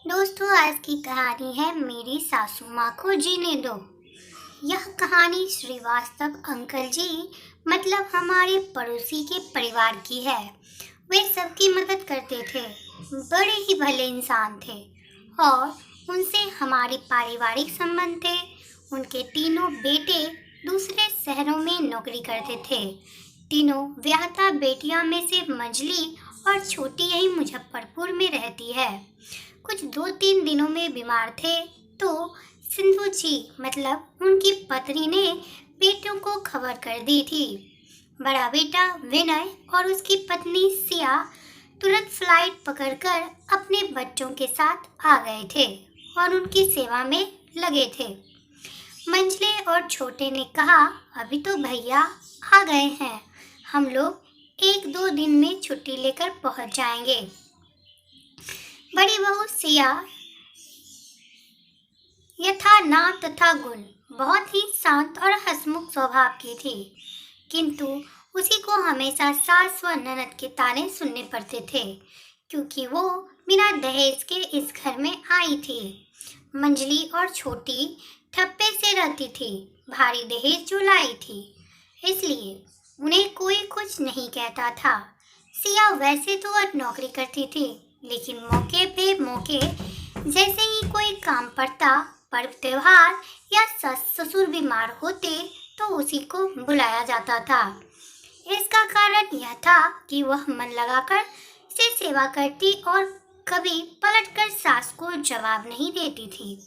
दोस्तों, आज की कहानी है मेरी सासू माँ को जीने दो। यह कहानी श्रीवास्तव अंकल जी मतलब हमारे पड़ोसी के परिवार की है। वे सबकी मदद करते थे, बड़े ही भले इंसान थे और उनसे हमारे पारिवारिक संबंध थे। उनके तीनों बेटे दूसरे शहरों में नौकरी करते थे। तीनों ब्याहता बेटियां में से मंजली और छोटी यही मुजफ्फरपुर में रहती है। कुछ 2-3 दिनों में बीमार थे तो सिंधु जी मतलब उनकी पत्नी ने बेटों को खबर कर दी थी। बड़ा बेटा विनय और उसकी पत्नी सिया तुरंत फ्लाइट पकड़कर अपने बच्चों के साथ आ गए थे और उनकी सेवा में लगे थे। मंझले और छोटे ने कहा, अभी तो भैया आ गए हैं, हम लोग 1-2 दिन में छुट्टी लेकर पहुंच जाएंगे। बड़ी बहू सिया यथा नाम तथा गुण बहुत ही शांत और हंसमुख स्वभाव की थी, किंतु उसी को हमेशा सास व ननद के ताने सुनने पड़ते थे, क्योंकि वो बिना दहेज के इस घर में आई थी। मंजली और छोटी ठप्पे से रहती थी, भारी दहेज जो लाई थी, इसलिए उन्हें कोई कुछ नहीं कहता था। सिया वैसे तो अब नौकरी करती थी, लेकिन मौके पे मौके जैसे ही कोई काम पड़ता, पर्व त्योहार या सस ससुर बीमार होते तो उसी को बुलाया जाता था। इसका कारण यह था कि वह मन लगाकर से सेवा करती और कभी पलटकर सास को जवाब नहीं देती थी।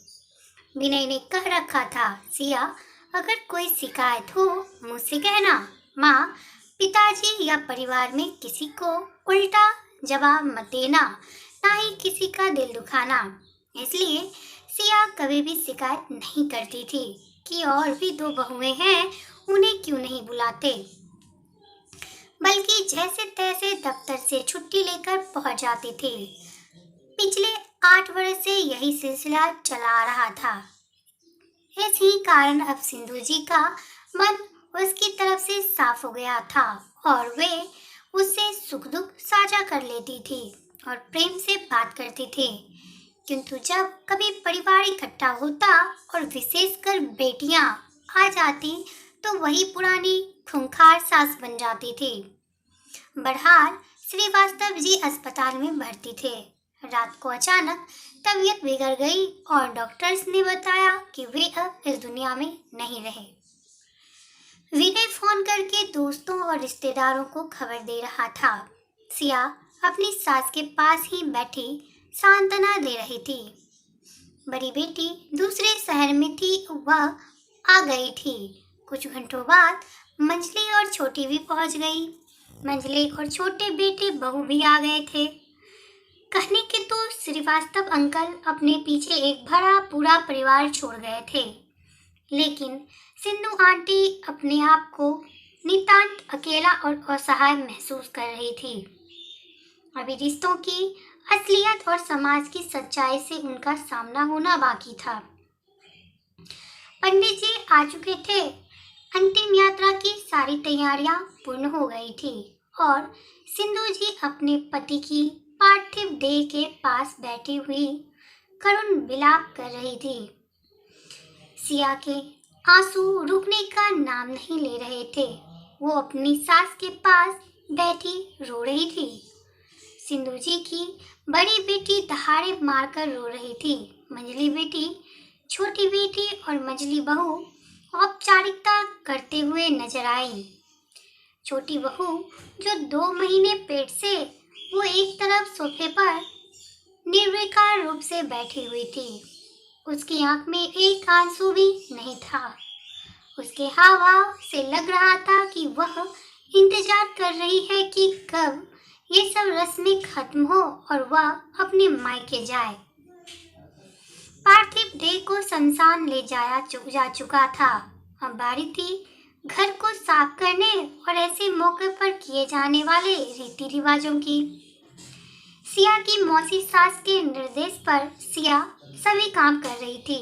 विनय ने कह रखा था, सिया अगर कोई शिकायत हो मुझसे कहना, माँ पिताजी या परिवार में किसी को उल्टा जवाब मत देना, ना ही किसी का दिल दुखाना। इसलिए सिया कभी भी शिकायत नहीं करती थी कि और भी 2 बहुएं हैं, उन्हें क्यों नहीं बुलाते, बल्कि जैसे तैसे दफ्तर से छुट्टी लेकर पहुंच जाती थी। पिछले 8 वर्ष से यही सिलसिला चला आ रहा था। इसी कारण अब सिंधु जी का मन उसकी तरफ से साफ हो गया था और वे उससे सुख दुख साझा कर लेती थी और प्रेम से बात करती थी। किंतु जब कभी परिवार इकट्ठा होता और विशेषकर बेटियां आ जाती तो वही पुरानी खूंखार सास बन जाती थी। बहरहाल श्रीवास्तव जी अस्पताल में भर्ती थे। रात को अचानक तबीयत बिगड़ गई और डॉक्टर्स ने बताया कि वे अब इस दुनिया में नहीं रहे। विनय फोन करके दोस्तों और रिश्तेदारों को खबर दे रहा था। सिया अपनी सास के पास ही बैठी सांत्वना दे रही थी। बड़ी बेटी दूसरे शहर में थी, वह आ गई थी। कुछ घंटों बाद मंजली और छोटी भी पहुंच गई। मंजली और छोटे बेटे बहू भी आ गए थे। कहने के तो श्रीवास्तव अंकल अपने पीछे एक भरा पूरा परिवार छोड़ गए थे, लेकिन सिंधु आंटी अपने आप को नितांत अकेला और असहाय महसूस कर रही थी। अभी रिश्तों की असलियत और समाज की सच्चाई से उनका सामना होना बाकी था। पंडित जी आ चुके थे। अंतिम यात्रा की सारी तैयारियां पूर्ण हो गई थी और सिंधु जी अपने पति की पार्थिव देह के पास बैठी हुई करुण विलाप कर रही थी। सिया के आंसू रुकने का नाम नहीं ले रहे थे। वो अपनी सास के पास बैठी रो रही थी। सिंधु जी की बड़ी बेटी दहाड़े मारकर रो रही थी। मंजली बेटी, छोटी बेटी और मंजली बहू औपचारिकता करते हुए नजर आई। छोटी बहू जो 2 महीने पेट से वो एक तरफ सोफे पर निर्विकार रूप से बैठी हुई थी। उसकी आंख में एक आंसू भी नहीं था। उसके हाव भाव से लग रहा था कि वह इंतजार कर रही है कि कब ये सब रस्में खत्म हो और वह अपने मायके जाए। पार्थिव देह को शमशान ले जा चुका था। अब बारी थी घर को साफ करने और ऐसे मौके पर किए जाने वाले रीति रिवाजों की। सिया की मौसी सास के निर्देश पर सिया सभी काम कर रही थी।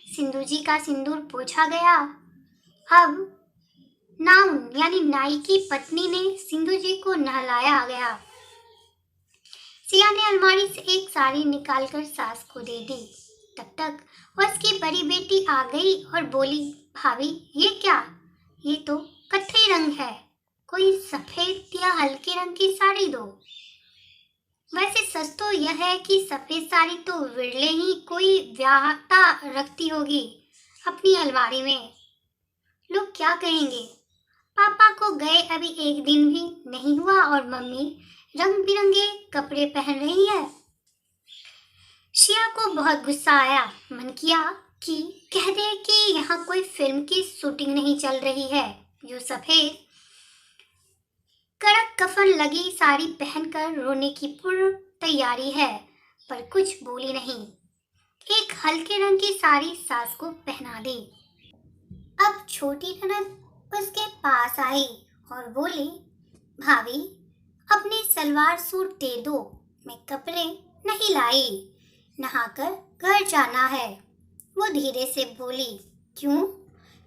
सिंधु जी का सिंदूर पोंछा गया। अब नाउन यानी नाई की पत्नी ने सिंधु जी को नहलाया गया। सिया ने अलमारी से एक साड़ी निकालकर सास को दे दी। तब तक उसकी बड़ी बेटी आ गई और बोली, भाभी ये क्या? ये तो कत्थई रंग है, कोई सफेद या हल्के रंग की साड़ी दो। वैसे सच तो यह है कि सफेद साड़ी तो विरले ही कोई व्याहता रखती होगी अपनी अलमारी में। लोग क्या कहेंगे? पापा को गए अभी एक दिन भी नहीं हुआ और मम्मी रंग बिरंगे कपड़े पहन रही है। शिया को बहुत गुस्सा आया। मन किया कि कह दे कि यहाँ कोई फिल्म की शूटिंग नहीं चल रही है, जो सफेद कड़क कफन लगी साड़ी पहनकर रोने की पूर्ण तैयारी है, पर कुछ बोली नहीं। एक हल्के रंग की साड़ी सास को पहना दी। अब छोटी ननद उसके पास आई और बोली, भाभी अपने सलवार सूट दे दो, मैं कपड़े नहीं लाई, नहाकर घर जाना है। वो धीरे से बोली, क्यों?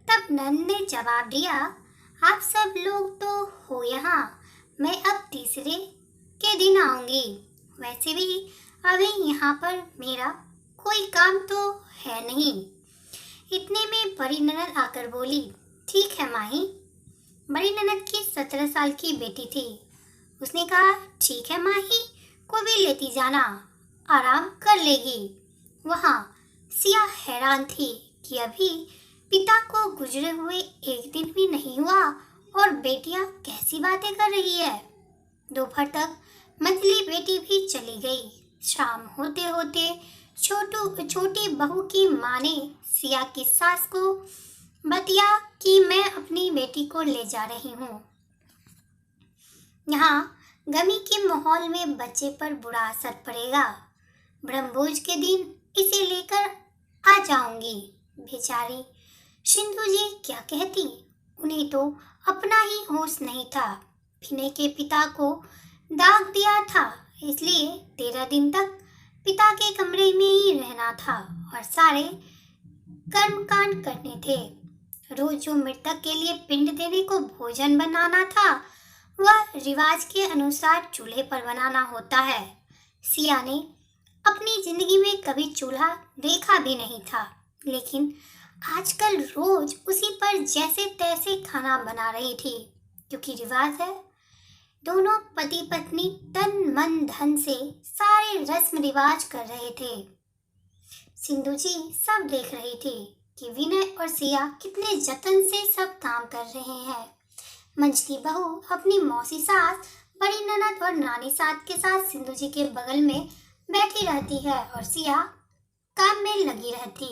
तब नंद ने जवाब दिया, आप सब लोग तो हो यहाँ, मैं अब तीसरे के दिन आऊंगी। वैसे भी अभी यहाँ पर मेरा कोई काम तो है नहीं। इतने में बड़ी ननद आकर बोली, ठीक है माही। बड़ी ननद की 17 साल की बेटी थी। उसने कहा, ठीक है माही, को भी लेती जाना, आराम कर लेगी। वहाँ सिया हैरान थी कि अभी पिता को गुजरे हुए एक दिन भी नहीं हुआ और बेटियां कैसी बातें कर रही है। दोपहर तक मंझली बेटी भी चली गई। शाम होते होते छोटी बहू की माँ ने सिया की सास को बतिया कि मैं अपनी बेटी को ले जा रही हूँ। यहाँ गमी के माहौल में बच्चे पर बुरा असर पड़ेगा। ब्रह्मभोज के दिन इसे लेकर आ जाऊंगी। बेचारी सिंधु जी क्या कहती? उन्हें तो अपना ही होश नहीं था। विनय के पिता को दाग दिया था, इसलिए 13 दिन तक पिता के कमरे में ही रहना था और सारे कर्मकांड करने थे। रोज जो मृतक के लिए पिंड देने को भोजन बनाना था, वह रिवाज के अनुसार चूल्हे पर बनाना होता है। सिया ने अपनी जिंदगी में कभी चूल्हा देखा भी नहीं था, लेकिन आजकल रोज उसी पर जैसे तैसे खाना बना रही थी, क्योंकि रिवाज है। दोनों पति पत्नी तन मन धन से सारे रस्म रिवाज कर रहे थे। सिंधु जी सब देख रही थी कि विनय और सिया कितने जतन से सब काम कर रहे हैं। मंझली बहू अपनी मौसी सास, बड़ी ननद और नानी सास के साथ सिंधु जी के बगल में बैठी रहती है और सिया काम में लगी रहती।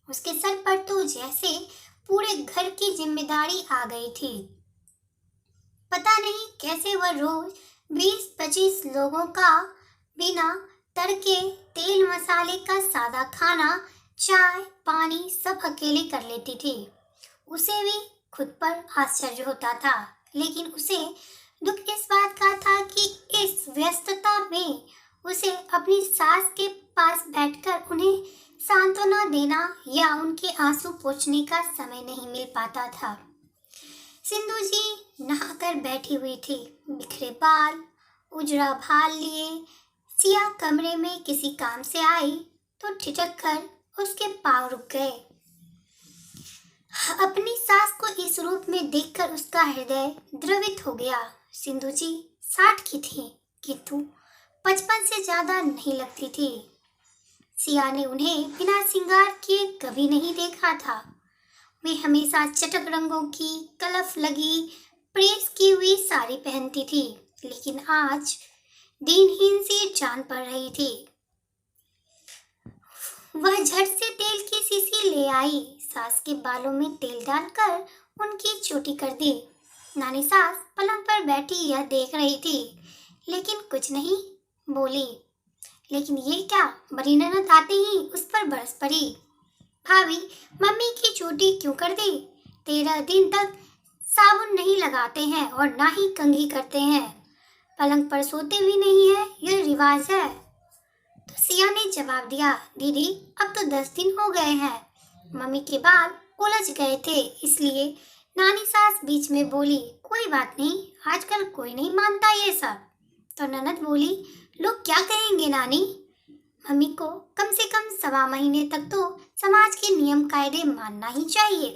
उसके सर पर तो जैसे पूरे घर की जिम्मेदारी आ गई थी। पता नहीं कैसे वह रोज 20-25 लोगों का बिना तड़के तेल मसाले का सादा खाना, चाय पानी सब अकेले कर लेती थी। उसे भी खुद पर आश्चर्य होता था, लेकिन उसे दुख इस बात का था कि इस व्यस्तता में उसे अपनी सास के पास बैठकर उन्हें सांत्वना देना या उनके आंसू पोंछने का समय नहीं मिल पाता था। सिंधु जी नहाकर बैठी हुई थी, बिखरे बाल, उजड़ा भाल लिए। सिया कमरे में किसी काम से आई तो ठिठक कर उसके पांव रुक गए। अपनी सास को इस रूप में देखकर उसका हृदय द्रवित हो गया। सिंधु जी 60 की थी, किंतु 55 से ज्यादा नहीं लगती थी। सिया ने उन्हें बिना श्रृंगार किए कभी नहीं देखा था। वे हमेशा चटक रंगों की कलफ लगी प्रेस की हुई साड़ी पहनती थी, लेकिन आज दिनहीन सी जान पड़ रही थी। वह झट से तेल की शीशी ले आई, सास के बालों में तेल डालकर उनकी चोटी कर दी। नानी सास पलंग पर बैठी यह देख रही थी, लेकिन कुछ नहीं बोली। लेकिन ये क्या, बड़ी ननद आते ही उस पर बरस पड़ी। भाभी मम्मी की चोटी क्यों कर दी? 13 दिन तक साबुन नहीं लगाते हैं और ना ही कंघी करते हैं, पलंग पर सोते भी नहीं है, यह रिवाज है। तो सिया ने जवाब दिया, दीदी अब तो 10 दिन हो गए हैं, मम्मी के बाल उलझ गए थे, इसलिए। नानी सास बीच में बोली, कोई बात नहीं, आजकल कोई नहीं मानता ये सब। तो ननद बोली, लोग क्या कहेंगे नानी? मम्मी को कम से कम 1.25 महीने तक तो समाज के नियम कायदे मानना ही चाहिए।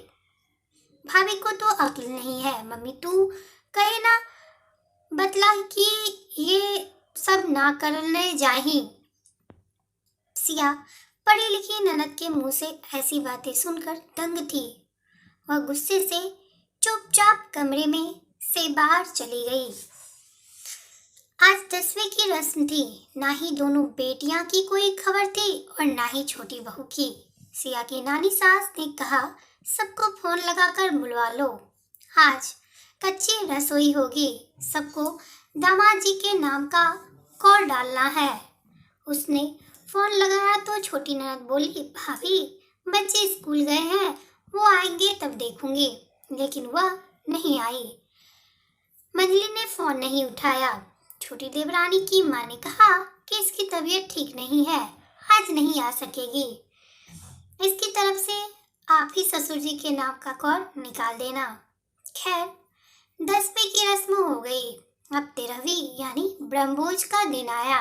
भाभी को तो अक्ल नहीं है। मम्मी तू कहे ना बतला कि ये सब ना करने जाही। सिया पढ़ी लिखी ननद के मुंह से ऐसी बातें सुनकर दंग थी। वह गुस्से से चुपचाप कमरे में से बाहर चली गई। आज 10वीं की रस्म थी। ना ही दोनों बेटियां की कोई खबर थी और ना ही छोटी बहू की। सिया की नानी सास ने कहा, सबको फोन लगाकर बुलवा लो, आज कच्ची रसोई होगी, सबको दामाद जी के नाम का कौर डालना है। उसने फोन लगाया तो छोटी ननद बोली, भाभी बच्चे स्कूल गए हैं, वो आएंगे तब देखूंगी। लेकिन वह नहीं आई। मंजली ने फोन नहीं उठाया। छोटी देवरानी की माँ ने कहा कि इसकी तबीयत ठीक नहीं है, आज नहीं आ सकेगी। इसकी तरफ से आप ही ससुर जी के नाम का कौर निकाल देना। खैर 10वीं की रस्म हो गई। अब 13वीं यानी ब्रह्मभोज का दिन आया।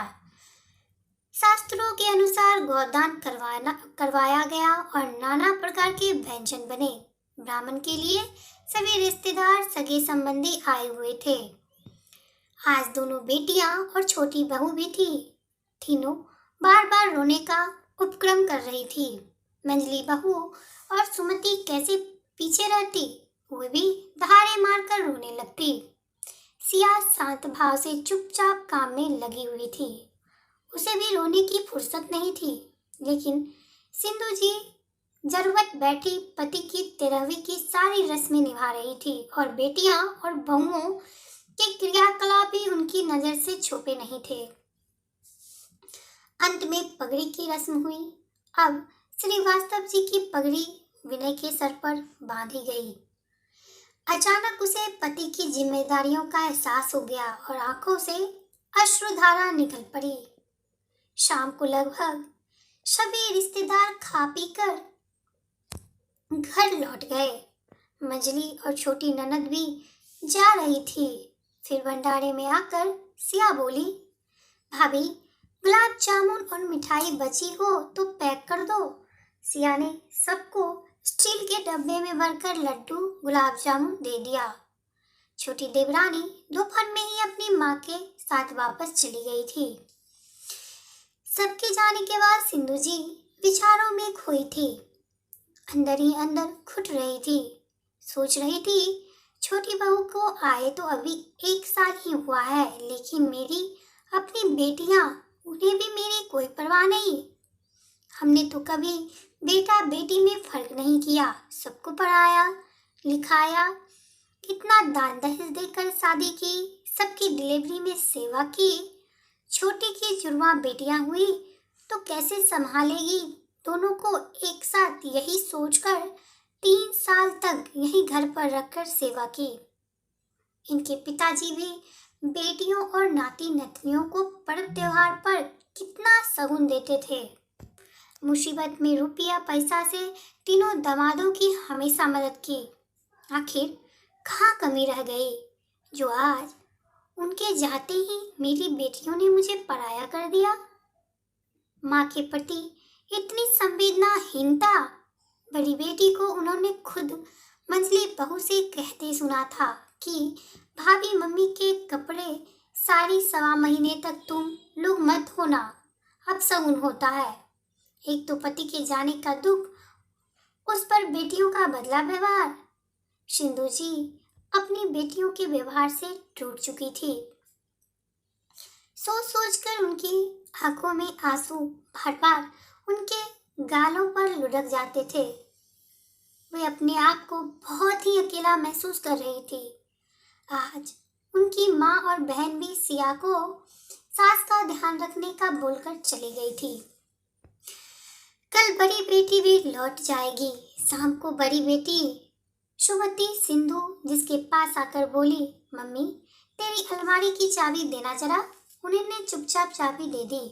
शास्त्रों के अनुसार गोदान करवाया गया और नाना प्रकार के व्यंजन बने। ब्राह्मण के लिए सभी रिश्तेदार सगे संबंधी आए हुए थे। आज दोनों बेटियां और छोटी बहू भी थी। तीनों बार बार रोने का उपक्रम कर रही थी। मंजली बहू और सुमति कैसे पीछे रहती, वे भी दहाड़े मारकर रोने लगती। सिया शांत भाव से चुपचाप काम में लगी हुई थी। उसे भी रोने की फुर्सत नहीं थी। लेकिन सिंधु जी जरूरत बैठी पति की 13वीं की सारी रस्में निभा रही थी और बेटियां और बहुओं के क्रियाकलाप भी उनकी नजर से छुपे नहीं थे। अंत में पगड़ी की रस्म हुई। अब श्रीवास्तव जी की पगड़ी विनय के सर पर बांधी गई। अचानक उसे पति की जिम्मेदारियों का एहसास हो गया और आंखों से अश्रुधारा निकल पड़ी। शाम को लगभग सभी रिश्तेदार खा पी कर घर लौट गए। मंजली और छोटी ननद भी जा रही थी। फिर भंडारे में आकर सिया बोली, भाभी गुलाब जामुन और मिठाई बची हो तो पैक कर दो। सिया ने सबको स्टील के डब्बे में भरकर लड्डू गुलाब जामुन दे दिया। छोटी देवरानी दोपहर में ही अपनी माँ के साथ वापस चली गई थी। सबके जाने के बाद सिंधु जी विचारों में खोई थी। अंदर ही अंदर घुट रही थी। सोच रही थी, छोटी बहू को आए तो अभी 1 साल ही हुआ है, लेकिन मेरी अपनी बेटियां, उन्हें भी मेरी कोई परवाह नहीं। हमने तो कभी बेटा बेटी में फर्क नहीं किया, सबको पढ़ाया लिखाया, इतना दान दहेज देकर शादी की, सबकी डिलीवरी में सेवा की। छोटी की जुड़वा बेटियां हुई तो कैसे संभालेगी दोनों को एक साथ, यही सोचकर 3 साल तक यही घर पर रखकर सेवा की। इनके पिताजी भी बेटियों और नाती नतनियों को पर्व त्योहार पर कितना सगुन देते थे। मुसीबत में रुपया पैसा से तीनों दामादों की हमेशा मदद की। आखिर कहाँ कमी रह गई जो आज उनके जाते ही मेरी बेटियों ने मुझे पराया कर दिया। माँ के प्रति इतनी संवेदनाहीनता। बड़ी बेटी को उन्होंने खुद मंजली बहू से कहते सुना था कि भाभी मम्मी के कपड़े सारी 1.25 महीने तक तुम लोग मत होना, अब सगुन होता है। एक तो पति के जाने का दुख, उस पर बेटियों का बदला व्यवहार। सिंधु जी अपनी बेटियों के व्यवहार से टूट चुकी थी। सोच सोच कर उनकी आंखों में आंसू बार बार उनके गालों पर लुढ़क जाते थे। वे अपने आप को बहुत ही अकेला महसूस कर रही थी। आज उनकी माँ और बहन भी सिया को सास का ध्यान रखने का बोलकर चली गई थी। कल बड़ी बेटी भी लौट जाएगी। शाम को बड़ी बेटी सुमति सिंधु जिसके पास आकर बोली, मम्मी तेरी अलमारी की चाबी देना जरा। उन्होंने चुपचाप चाबी दे दी।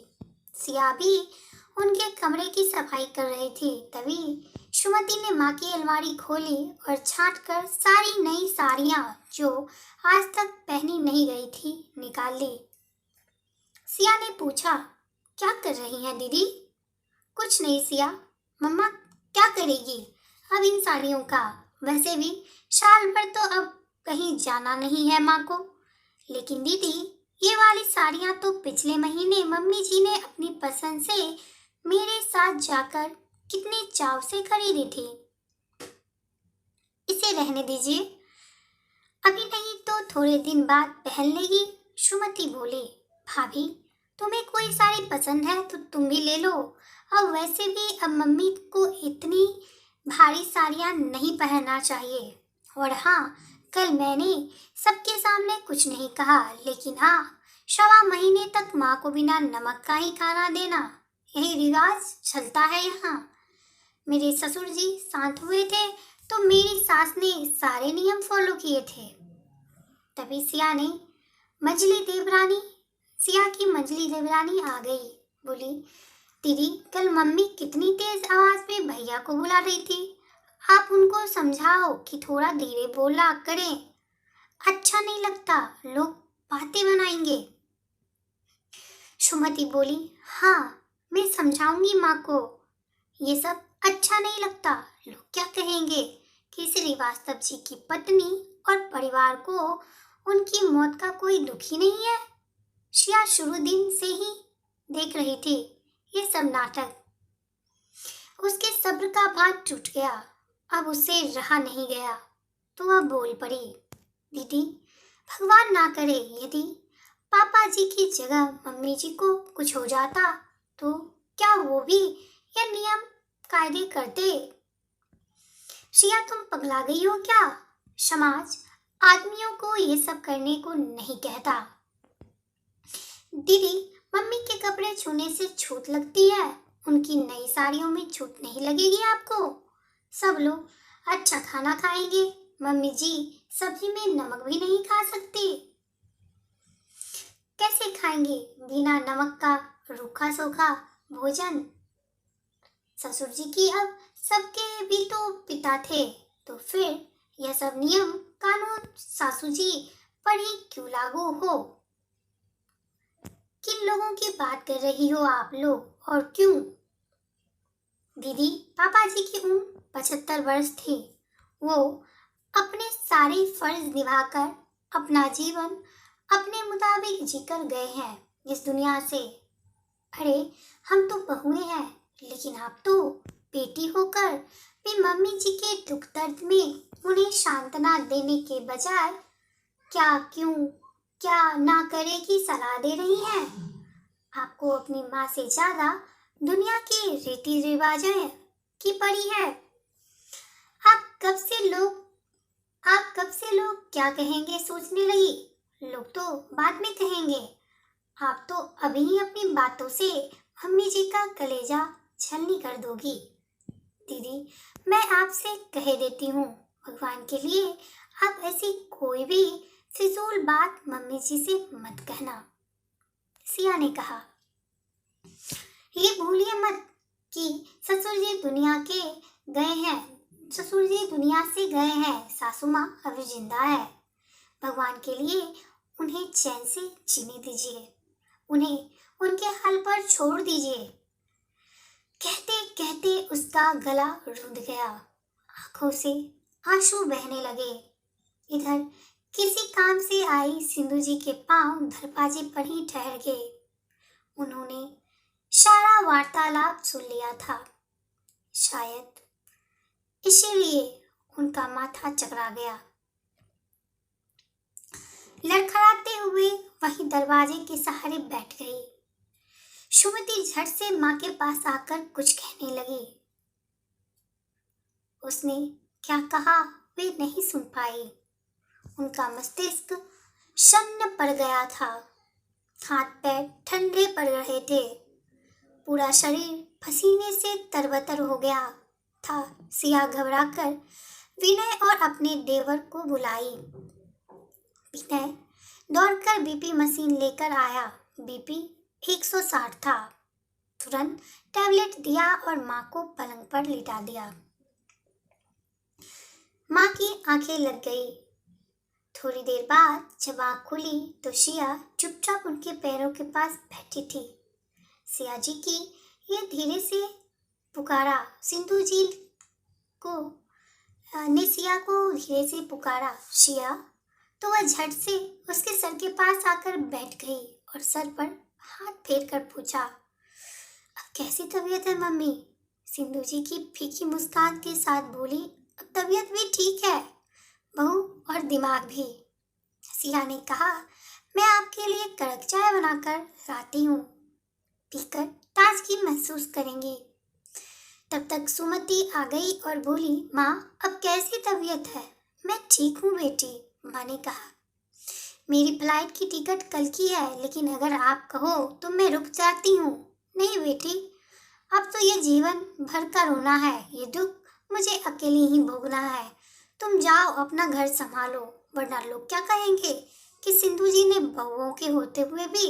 सिया भी उनके कमरे की सफाई कर रही थी। तभी सुमति ने माँ की अलमारी खोली और छांट कर सारी नई साड़ियाँ जो आज तक पहनी नहीं गई थी निकाल ली। सिया ने पूछा, क्या कर रही हैं दीदी? कुछ नहीं सिया, मम्मा क्या करेगी अब इन साड़ियों का? वैसे भी साल भर तो अब कहीं जाना नहीं है माँ को। लेकिन दीदी, ये वाली साड़ियाँ तो पिछले महीने मम्मी जी ने अपनी पसंद से मेरे साथ जाकर कितने चाव से खरीदी थी। इसे रहने दीजिए, अभी नहीं तो थोड़े दिन बाद पहन लेगी। सुमति बोली, भाभी तुम्हें कोई साड़ी पसंद है तो तुम भी ले लो। अब वैसे भी अब मम्मी को इतनी भारी साड़ियाँ नहीं पहनना चाहिए। और हाँ, कल मैंने सबके सामने कुछ नहीं कहा, लेकिन हाँ, 1.25 महीने तक माँ को बिना नमक का ही खाना देना, यही रिवाज चलता है यहाँ। मेरे ससुर जी शांत हुए थे तो मेरी सास ने सारे नियम फॉलो किए थे। तभी सिया की मंजली देवरानी आ गई। बोली, दीदी कल मम्मी कितनी तेज आवाज में भैया को बुला रही थी। आप उनको समझाओ कि थोड़ा धीरे बोला करें, अच्छा नहीं लगता, लोग बातें बनाएंगे। सुमति बोली, हाँ मैं समझाऊंगी माँ को, ये सब अच्छा नहीं लगता, लोग क्या कहेंगे कि श्रीवास्तव जी की पत्नी और परिवार को उनकी मौत का कोई दुख ही नहीं है। शिया शुरू दिन से ही देख रही थी ये सब नाटक। उसके सब्र का बांध टूट गया, अब उससे रहा नहीं गया तो वह बोल पड़ी, दीदी भगवान ना करे यदि पापा जी की जगह मम्मी जी को कुछ हो जाता तो क्या वो भी ये नियम कायदे करते? शिया तुम पगला गई हो क्या? समाज आदमियों को ये सब करने को नहीं कहता। दीदी मम्मी के कपड़े छूने से छूट लगती है, उनकी नई साड़ियों में छूट नहीं लगेगी आपको। सब लोग अच्छा खाना खाएंगे, मम्मी जी सब्जी में नमक भी नहीं खा सकती। कैसे खाएंगे बिना नमक का रूखा सूखा भोजन? ससुर जी की अब सबके भी तो पिता थे, तो फिर यह सब नियम कानून सासू जी पर ही क्यों लागू हो? किन लोगों की बात कर रही हो आप लोग और क्यों? दीदी पापा जी की उम्र 75 वर्ष थी, वो अपने सारे फर्ज निभाकर अपना जीवन अपने मुताबिक जीकर गए हैं इस दुनिया से। अरे हम तो बहुएं हैं, लेकिन आप तो बेटी होकर भी मम्मी जी के दुख दर्द में उन्हें सांत्वना देने के बजाय क्या क्यों क्या ना करे की सलाह दे रही हैं। आपको अपनी माँ से ज्यादा दुनिया के रीति रिवाजें की पड़ी है। आप कब से लोग क्या कहेंगे सोचने लगी? लोग तो बाद में कहेंगे, आप तो अभी ही अपनी बातों से मम्मी जी का कलेजा छलनी कर दोगी। दीदी मैं आपसे कह देती हूँ, भगवान के लिए आप ऐसी कोई भी फिजूल बात मम्मी जी से मत कहना। सिया ने कहा, ये भूलिए मत कि ससुर जी दुनिया से गए हैं, सासू माँ अभी जिंदा है। भगवान के लिए उन्हें चैन से जीने दीजिए, उन्हें उनके हाल पर छोड़ दीजिए। कहते कहते उसका गला रुंध गया, आंखों से आंसू बहने लगे। इधर किसी काम से आई सिंधु जी के पांव दरवाजे पर ही ठहर गए। उन्होंने सारा वार्तालाप सुन लिया था, शायद इसीलिए उनका माथा चकरा गया। लड़खड़ाते हुए वहीं दरवाजे के सहारे बैठ गई। सुमति झट से माँ के पास आकर कुछ कहने लगी। उसने क्या कहा वे नहीं सुन पाई, उनका मस्तिष्क शन्न पड़ गया था, हाथ पैर ठंडे पड़ रहे थे, पूरा शरीर पसीने से तरबतर हो गया था। सिया घबराकर विनय और अपने देवर को बुलाई। विनय दौड़कर बीपी मशीन लेकर आया। बीपी 160 था। तुरंत टैबलेट दिया और माँ को पलंग पर लिटा दिया। माँ की आंखें लग गई। थोड़ी देर बाद जब आँख खुली तो शिया चुपचाप उनके पैरों के पास बैठी थी। सिया जी की ये धीरे से पुकारा सिंधु जी को ने सिया को धीरे से पुकारा शिया, तो वह झट से उसके सर के पास आकर बैठ गई और सर पर हाथ फेर कर पूछा, अब कैसी तबीयत है मम्मी? सिंधु जी की फीकी मुस्कान के साथ बोली, अब तबीयत भी ठीक है बहू, और दिमाग भी। सिया ने कहा, मैं आपके लिए कड़क चाय बनाकर लाती हूँ, पीकर ताजगी महसूस करेंगी। तब तक सुमति आ गई और बोली, माँ अब कैसी तबीयत है? मैं ठीक हूँ बेटी, माँ ने कहा। मेरी फ्लाइट की टिकट कल की है, लेकिन अगर आप कहो तो मैं रुक जाती हूँ। नहीं बेटी, अब तो ये जीवन भर का रोना है, ये दुख मुझे अकेले ही भोगना है। तुम जाओ अपना घर संभालो, वरना लोग क्या कहेंगे कि सिंधु जी ने बहुओं के होते हुए भी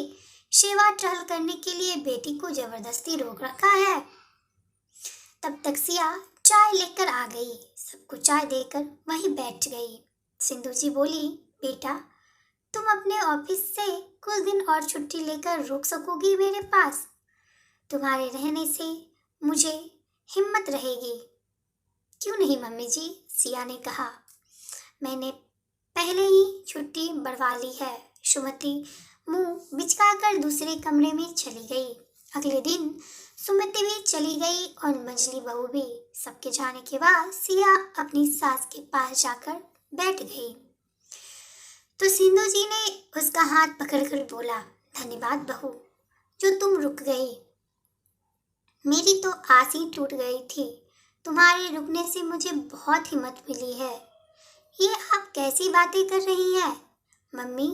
सेवा टहल करने के लिए बेटी को जबरदस्ती रोक रखा है। तब तक सिया चाय लेकर आ गई, सबको चाय देकर वहीं बैठ गई। सिंधु जी बोली, बेटा तुम अपने ऑफिस से कुछ दिन और छुट्टी लेकर रुक सकोगी मेरे पास? तुम्हारे रहने से मुझे हिम्मत रहेगी। क्यों नहीं मम्मी जी, सिया ने कहा, मैंने पहले ही छुट्टी बढ़वा ली है। सुमति मुंह बिचकाकर दूसरे कमरे में चली गई। अगले दिन सुमति भी चली गई और मंजली बहू भी। सबके जाने के बाद सिया अपनी सास के पास जाकर बैठ गई तो सिंधु जी ने उसका हाथ पकड़कर बोला, धन्यवाद बहू, जो तुम रुक गई। मेरी तो आस ही टूट गई थी। तुम्हारे रुकने से मुझे बहुत हिम्मत मिली है। ये आप कैसी बातें कर रही हैं मम्मी?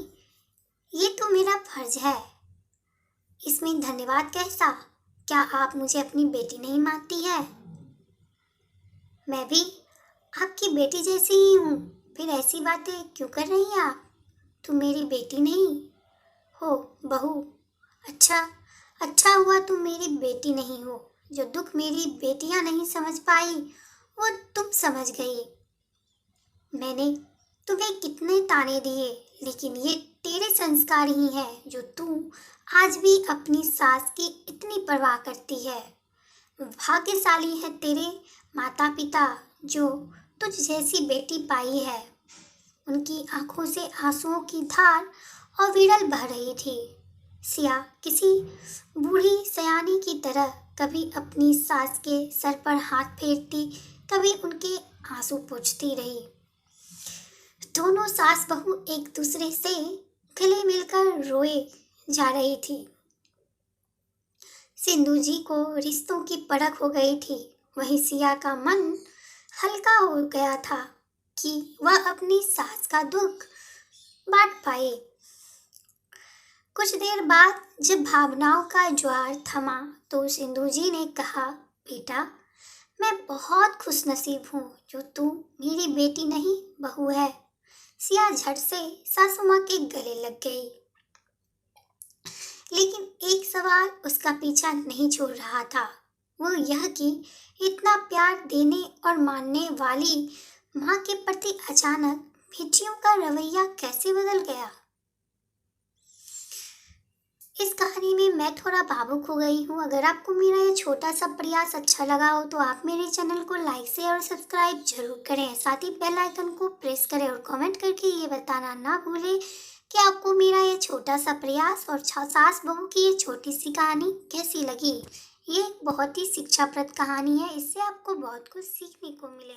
ये तो मेरा फर्ज है, इसमें धन्यवाद कैसा? क्या आप मुझे अपनी बेटी नहीं मानती है? मैं भी आपकी बेटी जैसी ही हूँ, फिर ऐसी बातें क्यों कर रही हैं आप? तुम मेरी बेटी नहीं हो बहू। अच्छा हुआ तुम मेरी बेटी नहीं हो। जो दुख मेरी बेटियां नहीं समझ पाई वो तुम समझ गई। मैंने तुम्हें कितने ताने दिए, लेकिन ये तेरे संस्कार ही हैं जो तू आज भी अपनी सास की इतनी परवाह करती है। भाग्यशाली है तेरे माता पिता जो तुझ जैसी बेटी पाई है। उनकी आंखों से आंसुओं की धार अविरल बह रही थी। सिया किसी बूढ़ी सयानी की तरह कभी अपनी सास के सर पर हाथ फेरती, कभी उनके आंसू पोंछती रही। दोनों सास बहू एक दूसरे से गले मिलकर रोए जा रही थी। सिंधु जी को रिश्तों की परख हो गई थी। वहीं सिया का मन हल्का हो गया था कि वह अपनी सास का दुख बांट पाए। कुछ देर बाद जब भावनाओं का ज्वार थमा तो सिंधु जी ने कहा, बेटा मैं बहुत खुशनसीब हूँ जो तू मेरी बेटी नहीं बहू है। सिया झट से सासू माँ के गले लग गई, लेकिन एक सवाल उसका पीछा नहीं छोड़ रहा था, वो यह कि इतना प्यार देने और मानने वाली माँ के प्रति अचानक बेटियों का रवैया कैसे बदल गया। इस कहानी में मैं थोड़ा भावुक हो गई हूँ। अगर आपको मेरा ये छोटा सा प्रयास अच्छा लगा हो तो आप मेरे चैनल को लाइक शेयर और सब्सक्राइब जरूर करें। साथ ही बेल आइकन को प्रेस करें और कमेंट करके ये बताना ना भूलें कि आपको मेरा ये छोटा सा प्रयास और सास बहू की ये छोटी सी कहानी कैसी लगी। ये एक बहुत ही शिक्षाप्रद कहानी है, इससे आपको बहुत कुछ सीखने को मिलेगा।